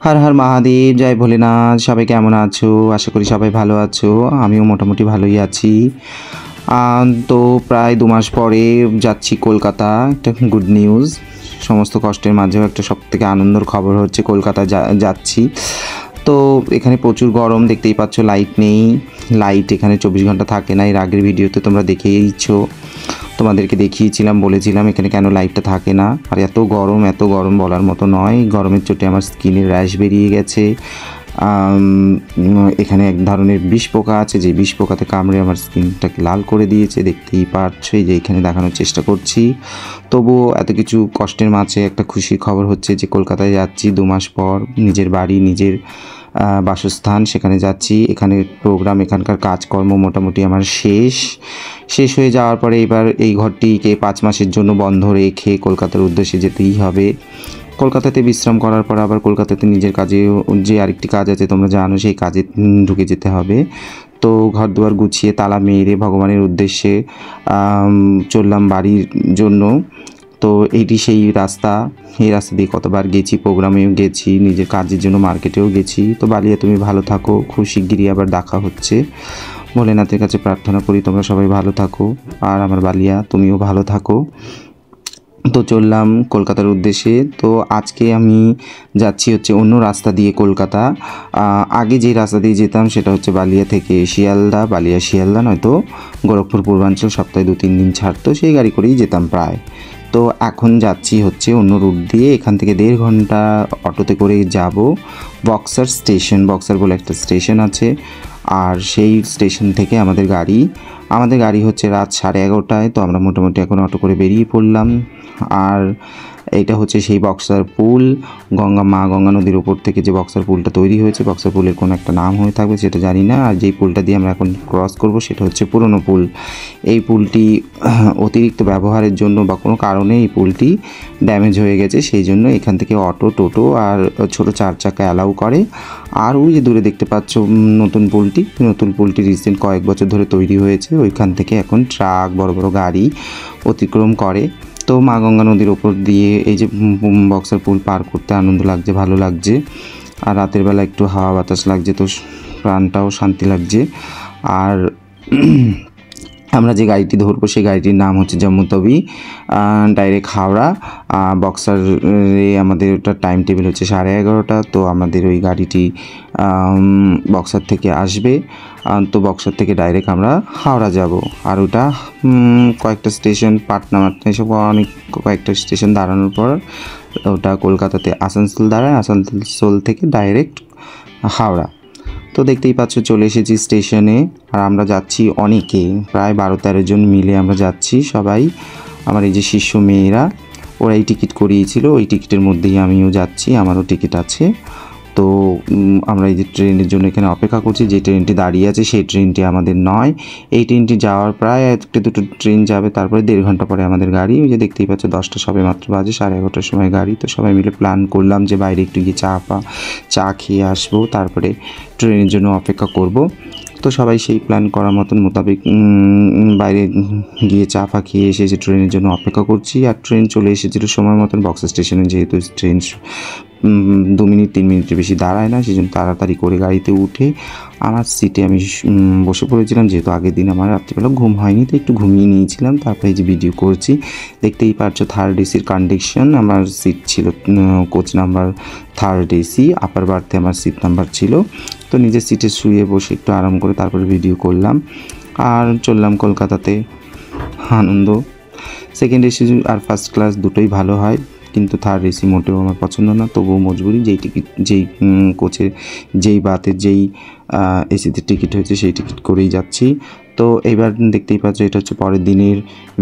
হর হর মহাদেব, জয় ভোলেনাথ। সবাই কেমন আছো? আশা করি সবাই ভালো আছো। আমিও মোটামুটি ভালোই আছি। তো প্রায় 2 মাস পরে যাচ্ছি কলকাতা। একটা গুড নিউজ। সমস্ত কষ্টের মাঝেও একটা সবথেকে আনন্দের খবর হচ্ছে কলকাতা যাচ্ছি। তো এখানে প্রচুর গরম, দেখতেই পাচ্ছ। লাইট নেই। লাইট এখানে 24 ঘন্টা থাকে না। এর আগের ভিডিওতে তোমরা দেখেইছো, তোমাদেরকে দেখিয়েছিলাম, বলেছিলাম এখানে কেন লাইটটা থাকে না। আর এত গরম বলার মতো নয়। গরমের চোটে আমার স্কিনের র্যাশ বেরিয়ে গেছে। এখানে এক ধরনের বিষ পোকা আছে, যে বিষ পোকাতে কামড়ে আমার স্কিনটাকে লাল করে দিয়েছে। দেখতেই পাচ্ছ, এই যে এখানে দেখানোর চেষ্টা করছি। তবুও এত কিছু কষ্টের মাঝে একটা খুশির খবর হচ্ছে যে কলকাতায় যাচ্ছি 2 মাস পর। নিজের বাড়ি, নিজের বাসস্থান, সেখানে যাচ্ছি। এখানে প্রোগ্রাম, এখানকার কাজকর্ম মোটামুটি আমার শেষ হয়ে যাওয়ার পরে এবার এই ঘরটিকে 5 মাসের জন্য বন্ধ রেখে কলকাতার উদ্দেশ্যে যেতেই হবে। কলকাতাতে বিশ্রাম করার পর আবার কলকাতাতে নিজের কাজে, যে আরেকটি কাজ আছে তোমরা জানো, সেই কাজে ঢুকে যেতে হবে। তো ঘর দুয়ার গুছিয়ে তালা মেরে ভগবানের উদ্দেশ্যে চললাম বাড়ির জন্য। তো এইটি সেই রাস্তা। এই রাস্তা দিয়ে কতবার গেছি, প্রোগ্রামেও গেছি, নিজের কাজের জন্য মার্কেটেও গেছি। তো বালিয়া, তুমি ভালো থাকো। খুব শিগগিরই আবার দেখা হচ্ছে। ভোলেনাথের কাছে প্রার্থনা করি তোমরা সবাই ভালো থাকো। আর আমার বালিয়া, তুমিও ভালো থাকো। তো চললাম কলকাতার উদ্দেশ্যে। তো আজকে আমি যাচ্ছি হচ্ছে অন্য রাস্তা দিয়ে কলকাতা। আগে যে রাস্তা দিয়ে যেতাম সেটা হচ্ছে বালিয়া থেকে শিয়ালদা, বালিয়া শিয়ালদা নয়তো গোরখপুর পূর্বাঞ্চল, সপ্তাহে 2-3 দিন ছাড়তো, সেই গাড়ি করেই যেতাম প্রায়। তো এখন যাচ্ছি হচ্ছে অন্য রুট দিয়ে। এখান থেকে 1.5 ঘন্টা অটোতে করে যাব বক্সার স্টেশন। বক্সার বলে একটা স্টেশন আছে, আর সেই স্টেশন থেকে আমাদের গাড়ি হচ্ছে রাত 11:30টায়। তো আমরা মোটামুটি এখন অটো করে বেরিয়ে পড়লাম। আর এইটা হচ্ছে সেই বক্সার পুল। মা গঙ্গা নদীর ওপর থেকে যে বক্সার পুলটা তৈরি হয়েছে, বক্সার পুলের কোনো একটা নাম হয়ে থাকবে, সেটা জানি না। আর যেই পুলটা দিয়ে আমরা এখন ক্রস করব সেটা হচ্ছে পুরনো পুল। এই পুলটি অতিরিক্ত ব্যবহারের জন্য বা কোনো কারণে এই পুলটি ড্যামেজ হয়ে গেছে, সেই জন্য এখান থেকে অটো, টোটো আর ছোটো 4 চাকা অ্যালাউ করে। আর ওই যে দূরে দেখতে পাচ্ছ নতুন পুলটি রিসেন্ট কয়েক বছর ধরে তৈরি হয়েছে। ওইখান থেকে এখন ট্রাক, বড় বড় গাড়ি অতিক্রম করে। তো মা গঙ্গা নদীর ওপর দিয়ে এই যে বক্সার পুল পার করতে আনন্দ লাগছে, ভালো লাগছে। আর রাতের বেলা একটু হাওয়া বাতাস লাগছে, তো প্রাণটাও শান্তি লাগছে। আর আমরা যে গাড়িটি ধরবো সেই গাড়িটির নাম হচ্ছে জম্মুতবি, ডাইরেক্ট হাওড়া। বক্সারে আমাদের ওটা টাইম টেবিল হচ্ছে 11:30। তো আমাদের ওই গাড়িটি বক্সার থেকে আসবে। তো বক্সার থেকে ডাইরেক্ট আমরা হাওড়া যাব। আর ওটা কয়েকটা স্টেশন, পাটনা এসব কয়েকটা স্টেশন দাঁড়ানোর পর ওটা কলকাতাতে আসানসোল দাঁড়ায়। আসানসোল থেকে ডাইরেক্ট হাওড়া। তো দেখতেই পাচ্ছ চলে এসেছি স্টেশনে। আর আমরা যাচ্ছি অনেকে, প্রায় 12-13 জন মিলে আমরা যাচ্ছি সবাই। আমার এই যে শিষ্য মেয়েরা, ওরাই টিকিট করিয়েছিল, ওই টিকিটের মধ্যেই আমিও যাচ্ছি, আমারও টিকিট আছে। তো আমরা এই যে ট্রেনের জন্য এখানে অপেক্ষা করছি। যে ট্রেনটি দাঁড়িয়ে আছে সেই ট্রেনটি আমাদের নয়। এই ট্রেনটি যাওয়ার প্রায় 1-2 ট্রেন যাবে, তারপরে 1.5 ঘন্টা পরে আমাদের গাড়ি। ওই যে দেখতেই পাচ্ছ 10টা সবে মাত্র বাজে, 11:30টার সময় গাড়ি। তো সবাই মিলে প্ল্যান করলাম যে বাইরে একটু গিয়ে চা খেয়ে আসবো, তারপরে ট্রেনের জন্য অপেক্ষা করব। তো সবাই সেই প্ল্যান করার মতন মোতাবেক বাইরে গিয়ে চা খেয়ে এসে ট্রেনের জন্য অপেক্ষা করছি। আর ট্রেন চলে এসেছিল সময় মতন বক্সার স্টেশনে। যেহেতু ট্রেন 2-3 মিনিটের বেশি দাঁড়ায় না, সেই জন্য তাড়াতাড়ি করে গাড়িতে উঠে আমার সিটে আমি বসে পড়েছিলাম। যেহেতু আগের দিন আমার রাত্রিবেলা ঘুম হয়নি, তো একটু ঘুমিয়ে নিয়েছিলাম। তারপরে এই যে ভিডিও করছি, দেখতেই পাচ্ছ 3rd এসির কন্ডিশন। আমার সিট ছিল কোচ নাম্বার 3rd এসি, আপার বার্থে আমার সিট নাম্বার ছিল। তো নিজের সিটে শুয়ে বসে একটু আরাম করে তারপরে ভিডিও করলাম। আর চললাম কলকাতাতে। আনন্দ। 2nd এসি আর 1st ক্লাস দুটোই ভালো হয়, কিন্তু 3rd এসি মোটেও আমার পছন্দ না। তবুও মজবুরি, যেই কোচের, যেই বাতের, যেই এসিতে টিকিট হয়েছে সেই টিকিট করেই যাচ্ছি। তো এবার দেখতেই পাচ্ছ এটা হচ্ছে পরের দিনের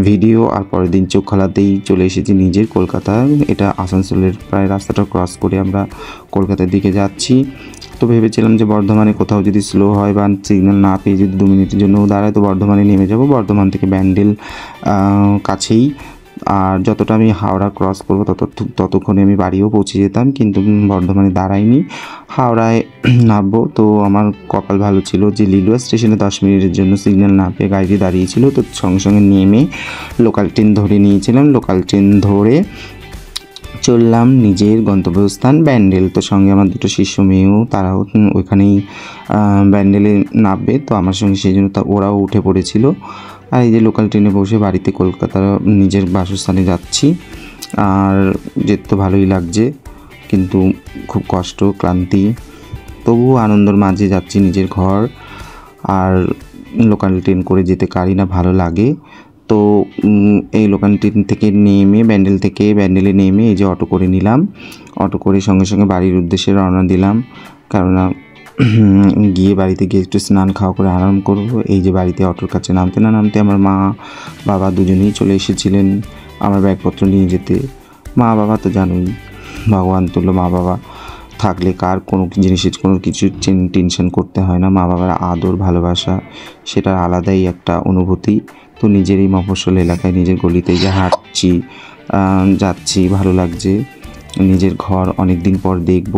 ভিডিও। আর পরের দিন চোখ খোলাতেই চলে এসেছি নিজের কলকাতায়। এটা আসানসোলের প্রায় রাস্তাটা ক্রস করে আমরা কলকাতার দিকে যাচ্ছি। তো ভেবেছিলাম যে বর্ধমানে কোথাও যদি স্লো হয় বা সিগন্যাল না পেয়ে যদি 2 মিনিটের জন্য দাঁড়ায়, তো বর্ধমানে নেমে যাব। বর্ধমান থেকে ব্যান্ডেল কাছেই। আর যতটা আমি হাওড়া ক্রস করবো ততক্ষণে আমি বাড়িও পৌঁছে যেতাম, কিন্তু বর্ধমানে দাঁড়াইনি, হাওড়ায় নামবো। তো আমার কপাল ভালো ছিল যে লিলুয়া স্টেশনে 10 মিনিটের জন্য সিগন্যাল না পেয়ে গাড়িটি দাঁড়িয়েছিল। তো সঙ্গে সঙ্গে নেমে লোকাল ট্রেন ধরে নিয়েছিলাম। লোকাল ট্রেন ধরে চললাম নিজের গন্তব্যস্থান ব্যান্ডেল। তো সঙ্গে আমার দুটো শিষ্য মেয়েও, তারাও ওইখানেই ব্যান্ডেলে নামবে। তো আমার সঙ্গে সেই জন্য ওরাও উঠে পড়েছিল। আর এই যে লোকাল ট্রেনে বসে বাড়িতে কলকাতার নিজের বাসস্থানে যাচ্ছি। আর যেতে তো ভালোই লাগছে, কিন্তু খুব কষ্ট, ক্লান্তি, তবুও আনন্দর মাঝে যাচ্ছি নিজের ঘর। আর লোকাল ট্রেন করে যেতে কারই না ভালো লাগে। তো এই লোকাল ট্রেন থেকে নেমে ব্যান্ডেলে নেমে এই যে অটো করে নিলাম। অটো করে সঙ্গে সঙ্গে বাড়ির উদ্দেশ্যে রওনা দিলাম, কেননা গিয়ে বাড়িতে গিয়ে একটু স্নান খাওয়া করে আরাম করব। এই যে বাড়িতে অটোর কাছে নামতে না নামতে আমার মা বাবা দুজনেই চলে এসেছিলেন আমার ব্যাগপত্র নিয়ে যেতে। মা বাবা তো জানোই, ভগবান তুল্য মা বাবা থাকলে কার কোনো জিনিসের কোনো কিছু টেনশন করতে হয় না। মা বাবার আদর ভালোবাসা সেটার আলাদাই একটা অনুভূতি। তো নিজের এই মফস্বল এলাকায় নিজের গলিতে যে হাঁটছি, যাচ্ছি, ভালো লাগছে। নিজের ঘর অনেক দিন পর দেখব,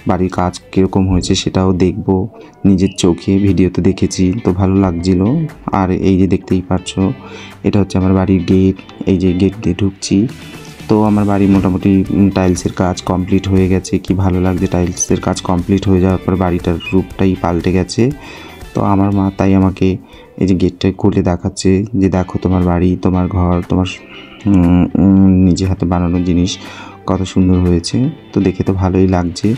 বাড়ির কাজ কীরকম হয়েছে সেটাও দেখব নিজের চোখে। ভিডিওতে দেখেছি তো ভালো লাগছিল। আর এই যে দেখতেই পাচ্ছো, এটা হচ্ছে আমার বাড়ির গেট। এই যে গেট দিয়ে ঢুকছি। তো আমার বাড়ি মোটামুটি টাইলসের কাজ কমপ্লিট হয়ে গেছে। কি ভালো লাগছে, টাইলসের কাজ কমপ্লিট হয়ে যাওয়ার পর বাড়িটার রূপটাই পাল্টে গেছে। তো আমার মা তাই আমাকে এই যে গেটটা খুলে দেখাচ্ছে যে দেখো তোমার বাড়ি, তোমার ঘর, তোমার নিজে হাতে বানানো জিনিস কত সুন্দর হয়েছে। তো দেখে তো ভালোই লাগছে,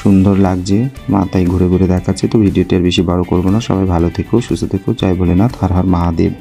সুন্দর লাগছে। মা তাই ঘুরে ঘুরে দেখাচ্ছে। তো ভিডিওটি আর বেশি বড় করবো না। সবাই ভালো থেকো, সুস্থ থেকো। জয় ভোলেনাথ, হর হর মহাদেব।